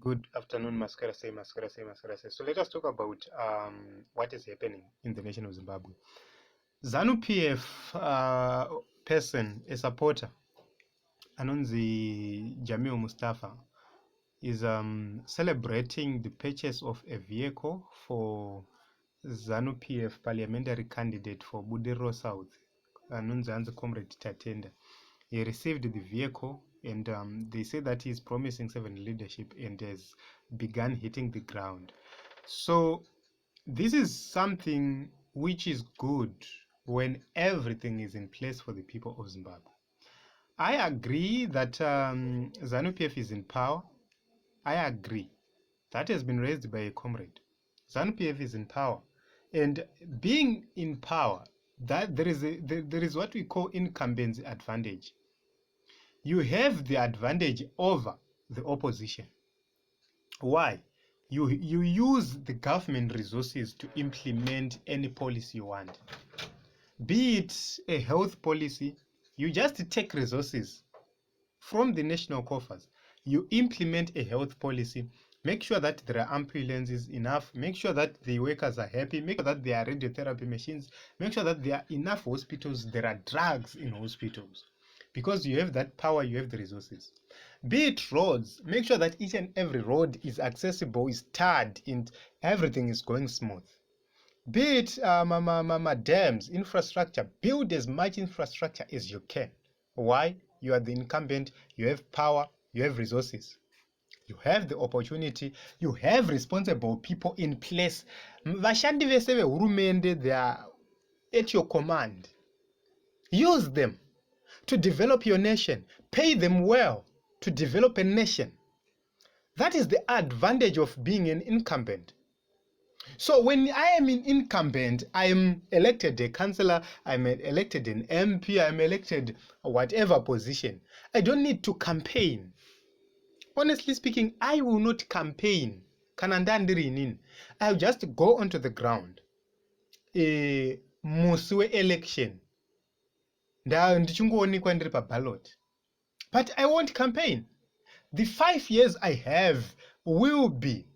Good afternoon, Maskarase, Maskarase, Maskarase. So let us talk about what is happening in the nation of Zimbabwe. ZANU PF person, a supporter, Anonzi Jamil Mustafa, is celebrating the purchase of a vehicle for ZANU PF parliamentary candidate for Budiro South, Anonzi Anzi Comrade Tatenda. He received the vehicle, and they say that he is promising 7 leadership and has begun hitting the ground. So this is something which is good when everything is in place for the people of Zimbabwe. I agree that ZANU PF is in power. I agree. That has been raised by a comrade. ZANU PF is in power. And being in power, that there is what we call incumbency advantage. You have the advantage over the opposition. Why? You use the government resources to implement any policy you want. Be it a health policy, you just take resources from the national coffers. You implement a health policy, make sure that there are ambulances enough, make sure that the workers are happy, make sure that there are radiotherapy machines, make sure that there are enough hospitals, there are drugs in hospitals. Because you have that power, you have the resources. Be it roads, make sure that each and every road is accessible, is tarred, and everything is going smooth. Be it dams, infrastructure, build as much infrastructure as you can. Why? You are the incumbent, you have power, you have resources. You have the opportunity, you have responsible people in place. Vashandi vese vehurumende, they are at your command. Use them to develop your nation. Pay them well to develop a nation. That is the advantage of being an incumbent. So when I am an incumbent, I am elected a councillor, I'm elected an MP, I'm elected whatever position. I don't need to campaign. Honestly speaking, I will not campaign. I'll just go onto the ground. Musi election. Ballot. But I won't campaign. The 5 years I have will be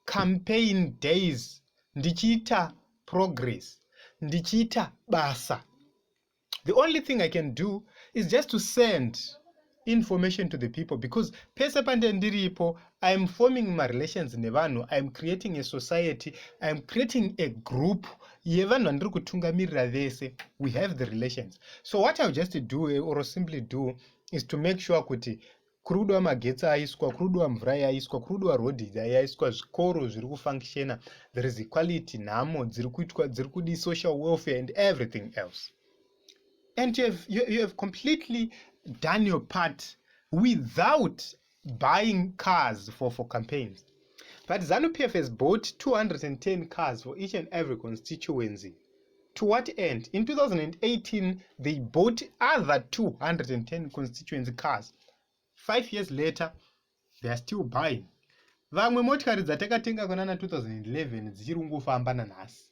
campaign days. Ndichita progress. Ndichita basa. The only thing I can do is just to send information to the people, because pesa pande ndiripo, I am forming my relations nevanu, I am creating a society, I am creating a group. We have the relations. So what I'll just do or simply do is to make sure kuti kurudu magetsi aiswa, kurudu mvura yaiswa, kurudu road yaiswa, zvikoro zviri kufunctiona, there is equality, nhamo dziri kuitwa, dziri kudi social welfare and everything else. And you have completely done your part without buying cars for campaigns. But ZANU PF has bought 210 cars for each and every constituency. To what end? In 2018, they bought other 210 constituency cars. 5 years later, they are still buying. Vamwe motikari dzatakatenga konana 2011 dzichiri kungofamba nanhasi.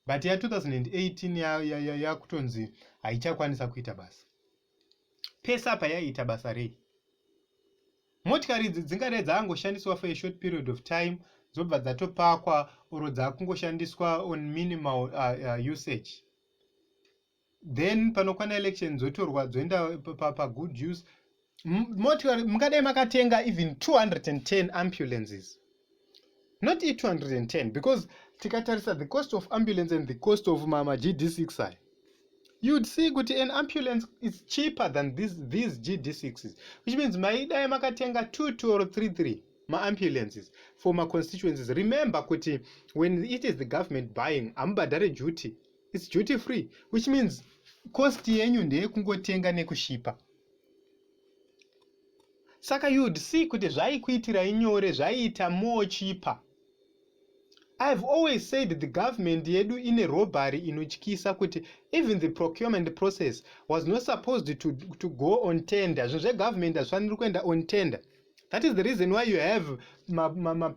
But ya 2018 yakutonzi haichakwanisa kuita basa. Pesa pa yaita basa rei. Motikari dzingadai dzangoshandiswa for a short period of time, zobva dzatopakwa oro dzakungoshandiswa on minimal usage. Then panokwana elections zotorwa dzoenda pa good use. Motikari mungadai makatenga even 210 ambulances. Not 210, because tikatarisa the cost of ambulance and the cost of mama GD6I. You'd see that an ambulance is cheaper than these GD6s, which means maida makatenga 2 or 3 ma ambulances for my constituencies. Remember kuti when it is the government buying, ambadare duty, it's duty free, which means cost yenyu ndeye kungotenga nekushipa. Saka you'd see kuti zvaikuitira inyore, zvaiita more cheaper. I've always said the government yedu in a robbery inochikisa kuti even the procurement process was not supposed to go on tender. The government has kuenda on tender. That is the reason why you have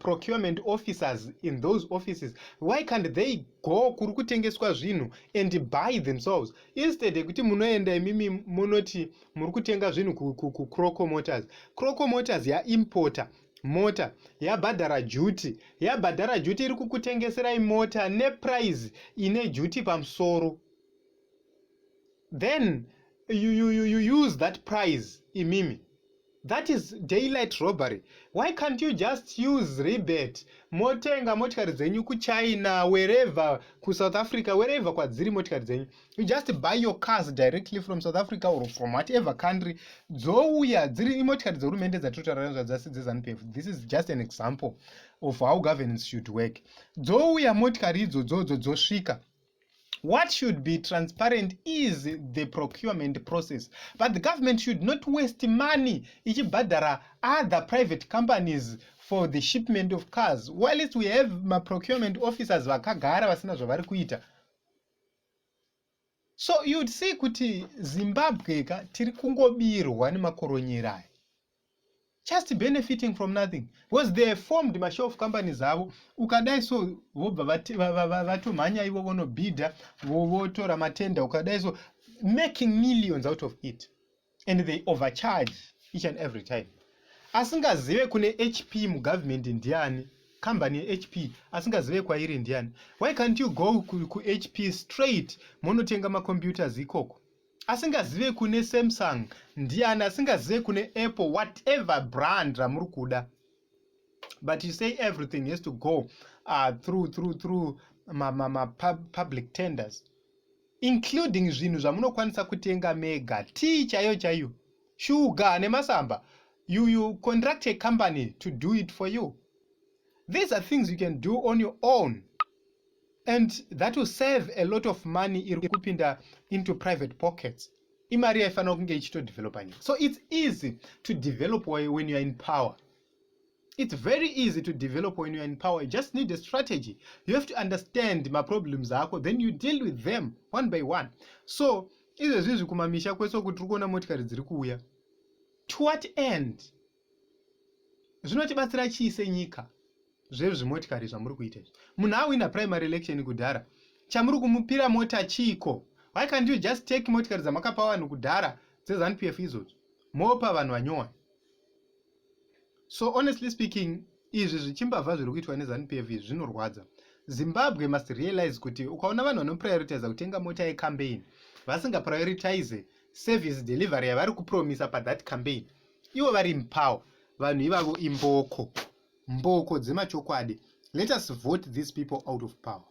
procurement officers in those offices. Why can't they go kurukutengeswa zvinu and buy themselves? Instead, kuti munoenda imimi munoti murukutenga zvinu ku Croco Motors. Croco Motors ya importer. mota yabhadhara juti, yabhadhara juti iri kukutengeserai mota neprice ine juti pamusoro, then you use that price imimi. That is daylight robbery. Why can't you just use rebate? Motenga motikari dzenyu kuChina, wherever, South Africa, wherever kwadziri motikari dzenyu. You just buy your cars directly from South Africa or from whatever country. Dzouya dziri motikari dzehurumende dzatotaura dzasi ZANU PF. This is just an example of how governance should work. Dzouya motikari idzodzo dzosvika. What should be transparent is the procurement process. But the government should not waste money ichibhadhara other private companies for the shipment of cars. While we have my procurement officers vakagara vasina zvavari kuita. So you'd see kuti Zimbabwe tiri kungobirwa nemakoronyera, just benefiting from nothing, because they formed mashow of companies avo ukadai so vobva vatomhanya ivo vonobhidha votora matenda ukadai so, making millions out of it, and they overcharge each and every time. Asingazive kune HP mugovernment ndiani, company HP asingazive kwairi ndiani. Why can't you go ku HP straight monotenga macomputers ikoko? Asingazive kune Samsung ndiani, asingazive kune Apple, whatever brand ramuri kuda. But you say everything has to go through public tenders, including zvinhu zvamunokwanisa kutenga mega, tea chaiyo, sugar nemasamba. You contract a company to do it for you. These are things you can do on your own, and that will save a lot of money irikupinda into private pockets. Imari yaifana kunge ichitodevelopa nyika. So it's easy to develop when you are in power. It's very easy to develop when you are in power. You just need a strategy. You have to understand my problems ako, then you deal with them one by one. So izvezvi kumamisha kweso kuti kuona motikari dziri kuuya. To what end? Zvinotibatsira chii senyika? Zvezvimotikari zvamuri kuita. Munhu awina primary election kudhara, chamuri kumupira mota chiko. Why can't you just take motikari dzamakapa vanhu kudhara ZANU PF izvozvo mopa vanhu vanyowani? So honestly speaking, izvi zvichimbabva zviri kuitwa neZANU PF izvi zvinorwadza. Zimbabwe must realize kuti ukaona vanhu vanoprioritize kutenga mota yecampaign vasinga prioritize service delivery yavari kupromisa pathat campaign, ivo vari mupower, vanhu ivavo imboko dzemachokwadi. Let us vote these people out of power.